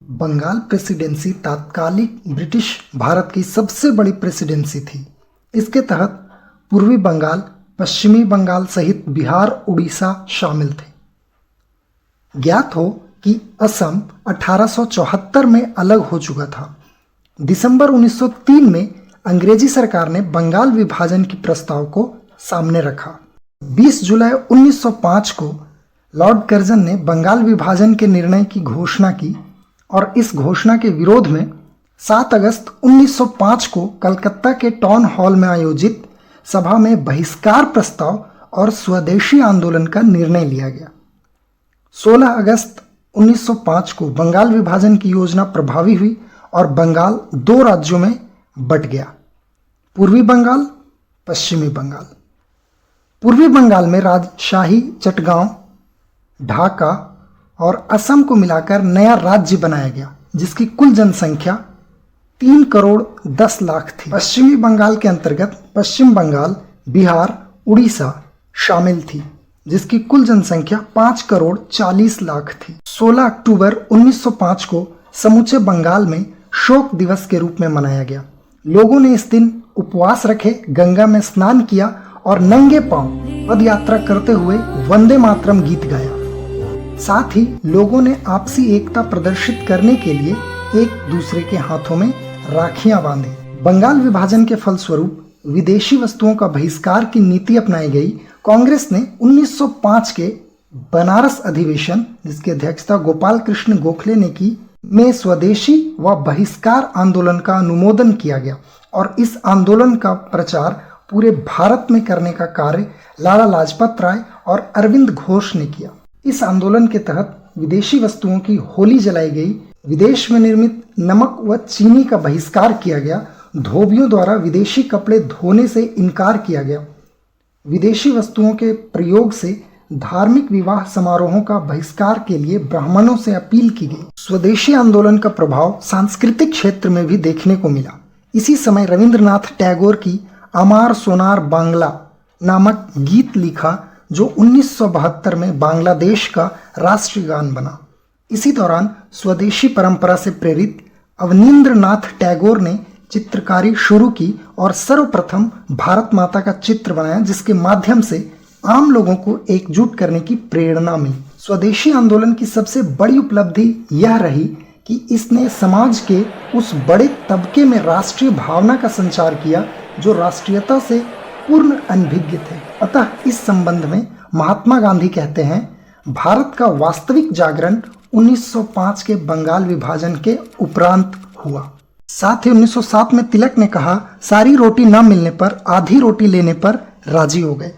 Bengal presidency तात्कालिक British Bharat की सबसे बड़ी प्रेसिडेंसी थी। इसके तहत पूर्वी बंगाल, पश्चिमी बंगाल सहित बिहार, उड़ीसा शामिल थे। ज्ञात हो कि असम 1874 में अलग हो चुका था। दिसंबर 1903 में अंग्रेजी सरकार ने बंगाल विभाजन के प्रस्ताव को सामने रखा। 20 जुलाई 1905 को लॉर्ड कर्जन ने बंगाल विभाजन के निर्णय की घोषणा की और इस घोषणा के विरोध में 7 अगस्त 1905 को कलकत्ता के टाउन हॉल में आयोजित सभा में बहिष्कार प्रस्ताव और स्वदेशी आंदोलन का निर्णय लिया गया। 16 अगस्त 1905 को बंगाल विभाजन की योजना प्रभावी हुई और बंगाल 2 राज्यों में बंट गया, पूर्वी बंगाल, पश्चिमी बंगाल। पूर्वी बंगाल में राजशाही चटगांव, ढाका और असम को मिलाकर नया राज्य बनाया गया, जिसकी कुल जनसंख्या 3 करोड़ 10 लाख थी। पश्चिमी बंगाल के अंतर्गत पश्चिम बंगाल, बिहार, उड़ीसा शामिल थी, जिसकी कुल जनसंख्या 5 करोड़ 40 लाख थी। 16 अक्टूबर 1905 को समूचे बंगाल में शोक दिवस के रूप में मनाया गया। लोगों ने इस दिन उपवास रखे, गंगा में स्नान किया और नंगे पांव पद यात्रा करते हुए वंदे मातरम गीत गाया। साथ ही लोगों ने आपसी एकता प्रदर्शित करने के लिए एक दूसरे के हाथों में राखियां बांधी। बंगाल विभाजन के फलस्वरूप विदेशी वस्तुओं का बहिष्कार की नीति अपनाई गई। कांग्रेस ने 1905 के बनारस अधिवेशन, जिसकी अध्यक्षता गोपाल कृष्ण गोखले ने की, में स्वदेशी व बहिष्कार आंदोलन का अनुमोदन किया गया और इस आंदोलन का प्रचार पूरे भारत में करने का कार्य लाला लाजपत राय और अरविंद घोष ने किया। इस आंदोलन के तहत विदेशी वस्तुओं की होली जलाई गई, विदेश में निर्मित नमक व चीनी का बहिष्कार किया गया, धोबियों द्वारा विदेशी कपड़े धोने से इनकार किया गया, विदेशी वस्तुओं के प्रयोग से धार्मिक विवाह समारोहों का बहिष्कार के लिए ब्राह्मणों से अपील की गई। स्वदेशी आंदोलन का प्रभाव सांस्कृतिक क्षेत्र में भी देखने को मिला। इसी समय रविंद्रनाथ टैगोर की अमार सोनार बांग्ला नामक गीत लिखा, जो 1972 में बांग्लादेश का राष्ट्रीय गान बना। इसी दौरान स्वदेशी परंपरा से प्रेरित अवनींद्रनाथ टैगोर ने चित्रकारी शुरू की और सर्वप्रथम भारत माता का चित्र बनाया, जिसके माध्यम से आम लोगों को एकजुट करने की प्रेरणा मिली। स्वदेशी आंदोलन की सबसे बड़ी उपलब्धि यह रही कि इसने समाज के उस बड़े तबके में राष्ट्रीय भावना का संचार किया जो राष्ट्रीयता से पूर्ण अनभिज्ञ थे। अतः इस संबंध में महात्मा गांधी कहते हैं, भारत का वास्तविक जागरण 1905 के बंगाल विभाजन के उपरांत हुआ। साथ ही 1907 में तिलक ने कहा, सारी रोटी न मिलने पर आधी रोटी लेने पर राजी हो गए।